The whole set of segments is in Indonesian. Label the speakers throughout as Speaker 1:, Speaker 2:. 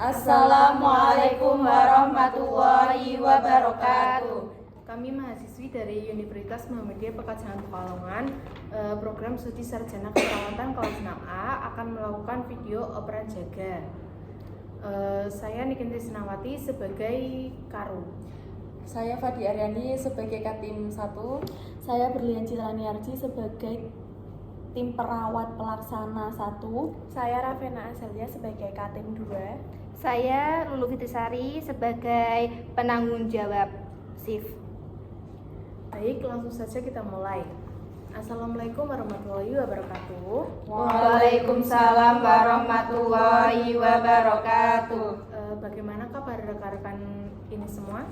Speaker 1: Assalamualaikum warahmatullahi wabarakatuh.
Speaker 2: Kami mahasiswi dari Universitas Muhammadiyah Pekalongan Pekalongan, program studi sarjana keperawatan kelas 6A akan melakukan video operan jaga. Saya Niken Tisnawati sebagai Karu.
Speaker 1: Saya Fadi Aryani sebagai Katim 1.
Speaker 3: Saya Berlian Citraniarji sebagai tim perawat pelaksana 1.
Speaker 4: Saya Ravena Azalia sebagai Katim 2.
Speaker 5: Saya Lulu Fitrisari sebagai penanggung jawab SIF.
Speaker 2: Baik, langsung saja kita mulai. Assalamualaikum warahmatullahi wabarakatuh.
Speaker 1: Waalaikumsalam warahmatullahi wabarakatuh.
Speaker 2: Bagaimana kabar rekan-rekan ini semua?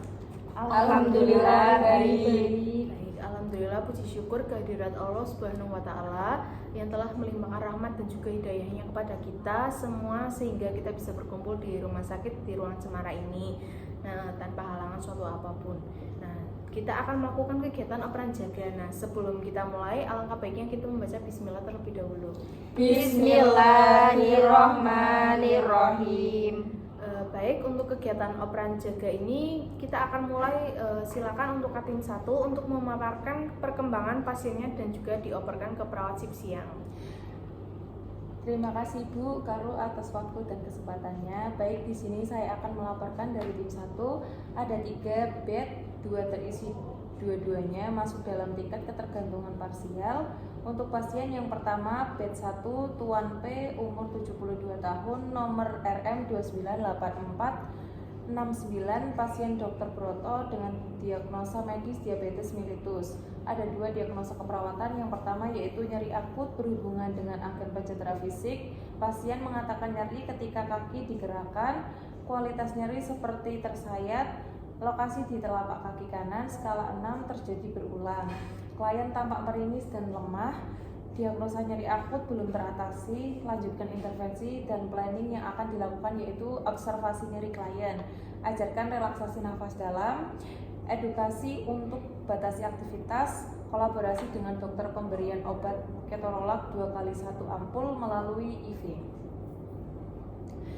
Speaker 1: Alhamdulillah baik.
Speaker 2: Alhamdulillah, puji syukur kehadirat Allah Subhanahu wa Ta'ala yang telah melimpahkan rahmat dan juga hidayahnya kepada kita semua sehingga kita bisa berkumpul di rumah sakit di ruang cemara ini, tanpa halangan suatu apapun. Kita akan melakukan kegiatan operan jaga. Sebelum kita mulai, alangkah baiknya kita membaca bismillah terlebih dahulu.
Speaker 1: Bismillahirrahmanirrahim.
Speaker 2: Baik, untuk kegiatan operan jaga ini kita akan mulai. Silakan untuk Katim 1 untuk memaparkan perkembangan pasiennya dan juga dioperkan ke perawat shift siang.
Speaker 1: Terima kasih Bu Karu atas waktu dan kesempatannya. Baik, di sini saya akan melaporkan dari tim 1. Ada 3 bed, 2 terisi dua-duanya masuk dalam tingkat ketergantungan parsial. Untuk pasien yang pertama, bed 1, Tuan P, umur 72 tahun, nomor RM 298469, pasien Dr. Broto dengan diagnosa medis diabetes mellitus. Ada 2 diagnosa keperawatan. Yang pertama yaitu nyeri akut berhubungan dengan agen pencedera fisik. Pasien mengatakan nyeri ketika kaki digerakkan, kualitas nyeri seperti tersayat, lokasi di telapak kaki kanan, skala 6 terjadi berulang. Klien tampak meringis dan lemah. Diagnosa nyeri akut belum teratasi. Lanjutkan intervensi dan planning yang akan dilakukan yaitu observasi nyeri klien. Ajarkan relaksasi nafas dalam, edukasi untuk batasi aktivitas, kolaborasi dengan dokter pemberian obat ketorolak 2x1 ampul melalui IV.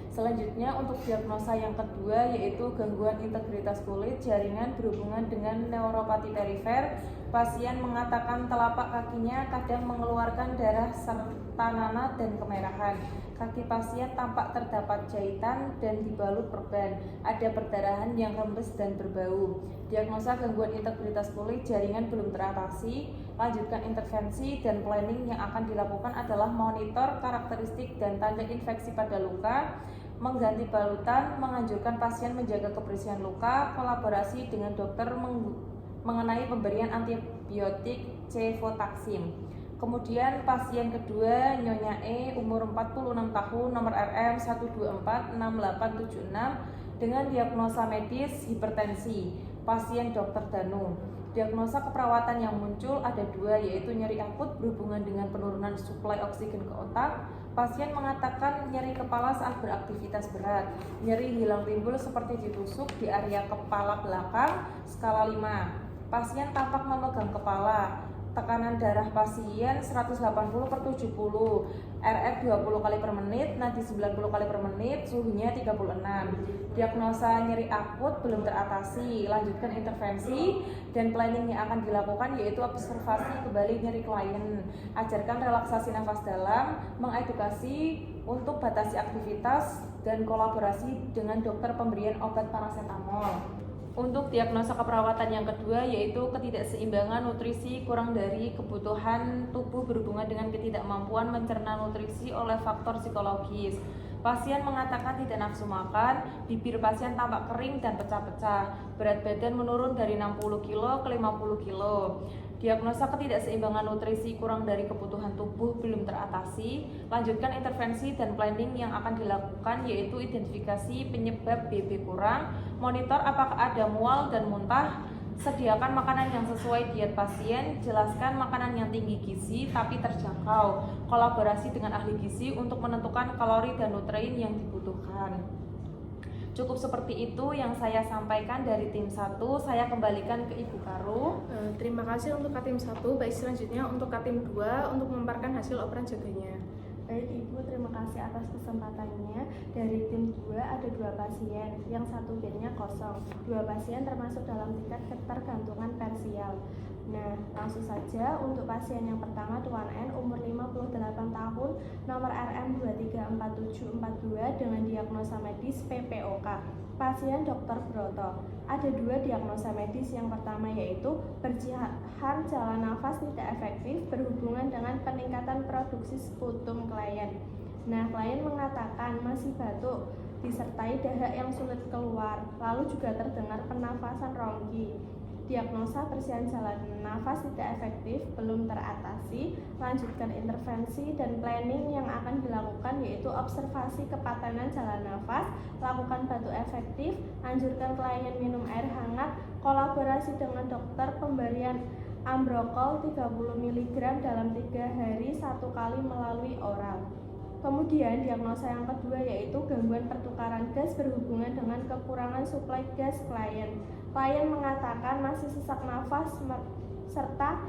Speaker 1: Selanjutnya untuk diagnosa yang kedua yaitu gangguan integritas kulit jaringan berhubungan dengan neuropati perifer. Pasien mengatakan telapak kakinya kadang mengeluarkan darah serta nanah dan kemerahan. Kaki pasien tampak terdapat jahitan dan dibalut perban. Ada perdarahan yang rembes dan berbau. Diagnosa gangguan integritas kulit jaringan belum teratasi. Lanjutkan intervensi dan planning yang akan dilakukan adalah monitor karakteristik dan tanda infeksi pada luka, mengganti balutan, menganjurkan pasien menjaga kebersihan luka, kolaborasi dengan dokter mengenai pemberian antibiotik cefotaxim. Kemudian pasien kedua Nyonya E, umur 46 tahun, nomor RM 1246876 dengan diagnosa medis hipertensi, pasien Dr. Danu. Diagnosa keperawatan yang muncul ada 2 yaitu nyeri akut berhubungan dengan penurunan suplai oksigen ke otak. Pasien mengatakan nyeri kepala saat beraktivitas berat. Nyeri hilang timbul seperti ditusuk di area kepala belakang, skala 5. Pasien tampak memegang kepala. Tekanan darah pasien 180/70, RF 20 kali per menit, nadi 90 kali per menit, suhunya 36. Diagnosa nyeri akut belum teratasi. Lanjutkan intervensi dan planning yang akan dilakukan yaitu observasi kembali nyeri klien. Ajarkan relaksasi nafas dalam, mengedukasi untuk batasi aktivitas dan kolaborasi dengan dokter pemberian obat paracetamol. Untuk diagnosa keperawatan yang kedua yaitu ketidakseimbangan nutrisi kurang dari kebutuhan tubuh berhubungan dengan ketidakmampuan mencerna nutrisi oleh faktor psikologis. Pasien mengatakan tidak nafsu makan, bibir pasien tampak kering dan pecah-pecah, berat badan menurun dari 60 kg ke 50 kg. Diagnosa ketidakseimbangan nutrisi kurang dari kebutuhan tubuh belum teratasi. Lanjutkan intervensi dan planning yang akan dilakukan yaitu identifikasi penyebab BB kurang, monitor apakah ada mual dan muntah, sediakan makanan yang sesuai diet pasien, jelaskan makanan yang tinggi gizi tapi terjangkau, kolaborasi dengan ahli gizi untuk menentukan kalori dan nutrien yang dibutuhkan. Cukup seperti itu yang saya sampaikan dari tim 1. Saya kembalikan ke Ibu Karu.
Speaker 2: Terima kasih untuk Katim 1. Baik, selanjutnya untuk Katim 2 untuk memaparkan hasil operan jaganya.
Speaker 4: Baik Ibu, terima kasih atas kesempatannya. Dari tim 2 ada 2 pasien, yang satu bednya kosong. 2 pasien termasuk dalam tingkat ketergantungan parsial. Nah, langsung saja untuk pasien yang pertama Tuan N, umur 58 tahun, nomor RM 234742 dengan diagnosa medis PPOK. Pasien Dr. Broto. Ada 2 diagnosa medis, yang pertama yaitu berjihan jalan nafas tidak efektif berhubungan dengan peningkatan produksi sputum klien. Nah, klien mengatakan masih batuk disertai dahak yang sulit keluar, lalu juga terdengar pernafasan ronggi. Diagnosa bersihan jalan nafas tidak efektif belum teratasi, lanjutkan intervensi dan planning yang akan dilakukan yaitu observasi kepatenan jalan nafas, lakukan batuk efektif, anjurkan klien minum air hangat, kolaborasi dengan dokter, pemberian Ambrokol 30 mg dalam 3 hari 1 kali melalui oral. Kemudian diagnosa yang kedua yaitu gangguan pertukaran gas berhubungan dengan kekurangan suplai gas klien. Klien mengatakan masih sesak nafas serta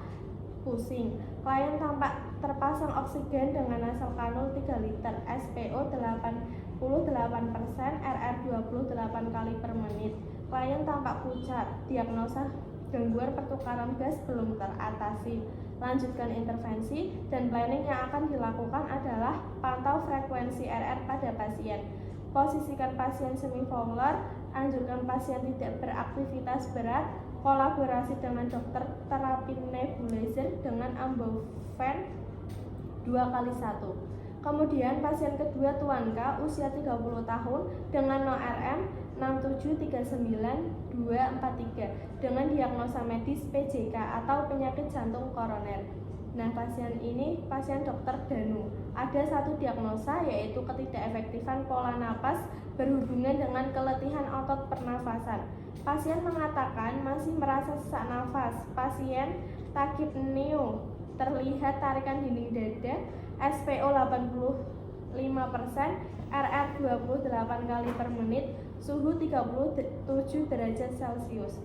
Speaker 4: pusing. Klien tampak terpasang oksigen dengan nasal kanul 3 liter, SPO 88%, RR 28 kali per menit. Klien tampak pucat. Diagnosa gangguan pertukaran gas belum teratasi. Lanjutkan intervensi dan planning yang akan dilakukan adalah pantau frekuensi RR pada pasien. Posisikan pasien semi-fowler, anjurkan pasien tidak beraktivitas berat, kolaborasi dengan dokter, terapi nebulizer dengan Ambofen 2x1. Kemudian pasien kedua Tuan K, usia 30 tahun dengan NORM 6739243 dengan diagnosa medis PJK atau penyakit jantung koroner. Nah, pasien ini pasien Dr. Danu. Ada 1 diagnosa yaitu ketidakefektifan pola napas berhubungan dengan keletihan otot pernafasan. Pasien mengatakan masih merasa sesak nafas. Pasien takipneo, terlihat tarikan dinding dada, SPO 85%, RR 28 kali per menit, suhu 37 derajat Celcius.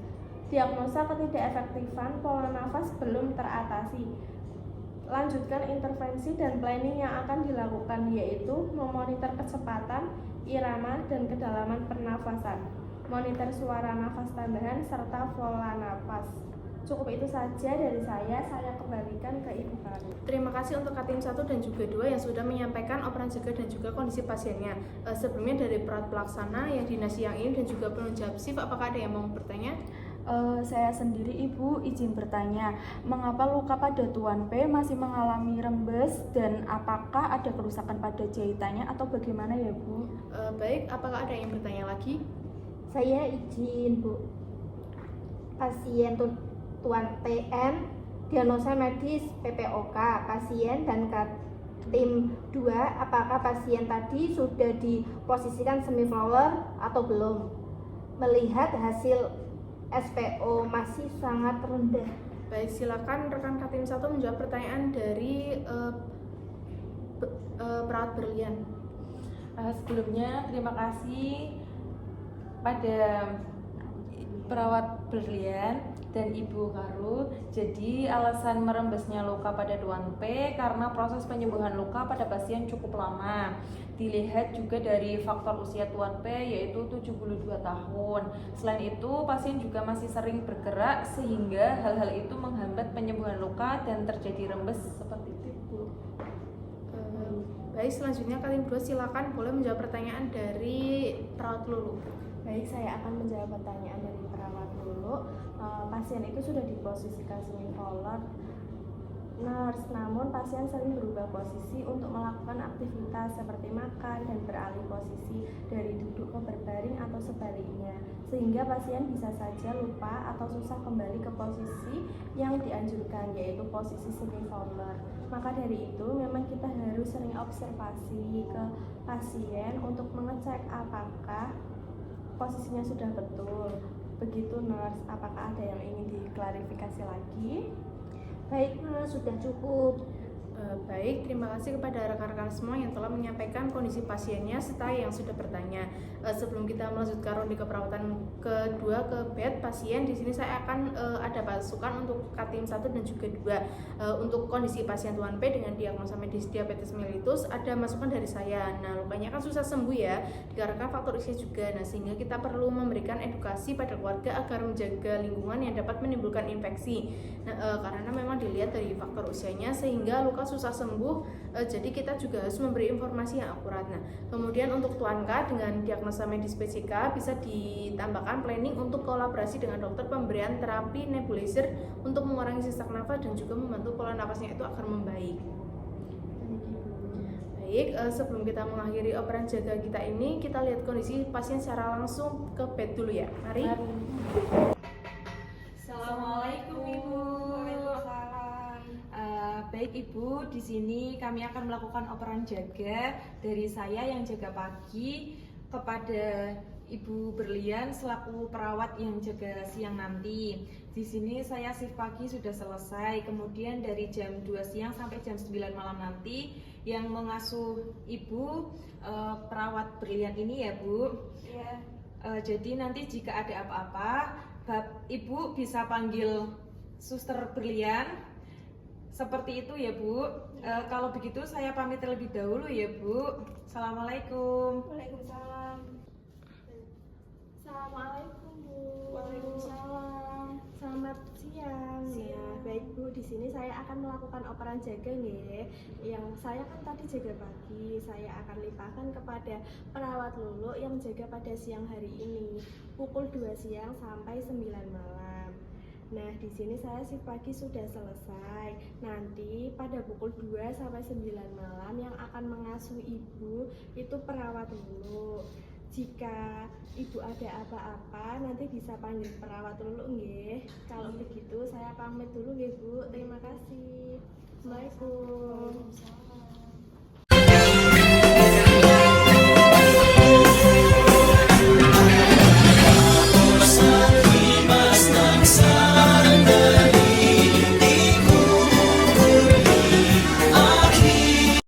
Speaker 4: Diagnosa ketidakefektifan pola nafas belum teratasi. Lanjutkan intervensi dan planning yang akan dilakukan yaitu memonitor kecepatan, irama, dan kedalaman pernafasan, monitor suara nafas tambahan, serta pola nafas. Cukup itu saja dari saya kembalikan ke Ibu Kari.
Speaker 2: Terima kasih untuk Katim 1 dan juga 2 yang sudah menyampaikan operan jaga dan juga kondisi pasiennya. Sebelumnya dari perawat pelaksana yang dinas yang ini dan juga penunjang shift, apakah ada yang mau bertanya?
Speaker 3: Saya sendiri Ibu izin bertanya, mengapa luka pada Tuan P masih mengalami rembes dan apakah ada kerusakan pada jahitannya atau bagaimana ya Bu?
Speaker 2: Baik, apakah ada yang bertanya lagi?
Speaker 5: Saya izin Bu. Pasien Tuan PN, diagnosa medis PPOK, pasien dan tim 2, apakah pasien tadi sudah diposisikan semi-flower atau belum? Melihat hasil SPO masih sangat rendah.
Speaker 2: Baik, silakan rekan Katim 1 menjawab pertanyaan dari perawat berlian.
Speaker 1: Sebelumnya terima kasih pada perawat berlian dan Ibu Karu. Jadi alasan merembesnya luka pada Tuan P karena proses penyembuhan luka pada pasien cukup lama. Dilihat juga dari faktor usia Tuan P yaitu 72 tahun. Selain itu pasien juga masih sering bergerak sehingga hal-hal itu menghambat penyembuhan luka dan terjadi rembes seperti itu Bu.
Speaker 2: Baik, selanjutnya Katim 2 silakan boleh menjawab pertanyaan dari perawat Lulu.
Speaker 4: Baik, saya akan menjawab pertanyaan dari perawat dulu. Pasien itu sudah diposisikan semi-fowler nurse, namun pasien sering berubah posisi untuk melakukan aktivitas seperti makan dan beralih posisi dari duduk ke berbaring atau sebaliknya, sehingga pasien bisa saja lupa atau susah kembali ke posisi yang dianjurkan, yaitu posisi semi-fowler. Maka dari itu memang kita harus sering observasi ke pasien untuk mengecek apakah posisinya sudah betul. Begitu nurse, apakah ada yang ingin diklarifikasi lagi?
Speaker 5: Baik, sudah cukup.
Speaker 2: Baik, terima kasih kepada rekan-rekan semua yang telah menyampaikan kondisi pasiennya serta yang sudah bertanya. Sebelum kita melanjutkan ronde keperawatan kedua ke bed pasien, di sini saya akan ada masukan untuk Katim 1 dan juga 2. Untuk kondisi pasien Tuan P dengan diagnosa medis diabetes mellitus, ada masukan dari saya. Nah, lukanya kan susah sembuh ya, dikarenakan faktor usia juga. Nah, sehingga kita perlu memberikan edukasi pada keluarga agar menjaga lingkungan yang dapat menimbulkan infeksi. Nah, karena memang dilihat dari faktor usianya sehingga luka susah sembuh, jadi kita juga harus memberi informasi yang akurat. Nah, kemudian untuk Tuan K dengan diagnosa medis PCK bisa ditambahkan planning untuk kolaborasi dengan dokter pemberian terapi nebulizer untuk mengurangi sesak nafas dan juga membantu pola nafasnya itu agar membaik. Baik, sebelum kita mengakhiri operan jaga kita ini, kita lihat kondisi pasien secara langsung ke bed dulu ya. Mari.
Speaker 1: Assalamualaikum Ibu. Baik Ibu, di sini kami akan melakukan operan jaga dari saya yang jaga pagi kepada Ibu Berlian selaku perawat yang jaga siang nanti. Di sini saya shift pagi sudah selesai, kemudian dari jam 2 siang sampai jam 9 malam nanti yang mengasuh Ibu perawat Berlian ini ya Bu.
Speaker 4: Iya.
Speaker 1: Jadi nanti jika ada apa-apa, Ibu bisa panggil Suster Berlian. Seperti itu ya Bu. Kalau begitu saya pamit terlebih dahulu ya Bu. Assalamualaikum.
Speaker 4: Waalaikumsalam. Assalamualaikum Bu.
Speaker 3: Waalaikumsalam.
Speaker 4: Selamat siang. Ya, baik Bu, di sini saya akan melakukan operan jaga nggih. Yang saya kan tadi jaga pagi, saya akan limpahkan kepada perawat Lulu yang jaga pada siang hari ini, pukul 2 siang sampai 9 malam. Nah, di sini saya shift pagi sudah selesai. Nanti pada pukul 2 sampai 9 malam yang akan mengasuh Ibu itu perawat Lulu. Jika Ibu ada apa-apa nanti bisa panggil perawat Lulu nggih. Kalau begitu saya pamit dulu nggih Bu. Terima kasih. Assalamualaikum.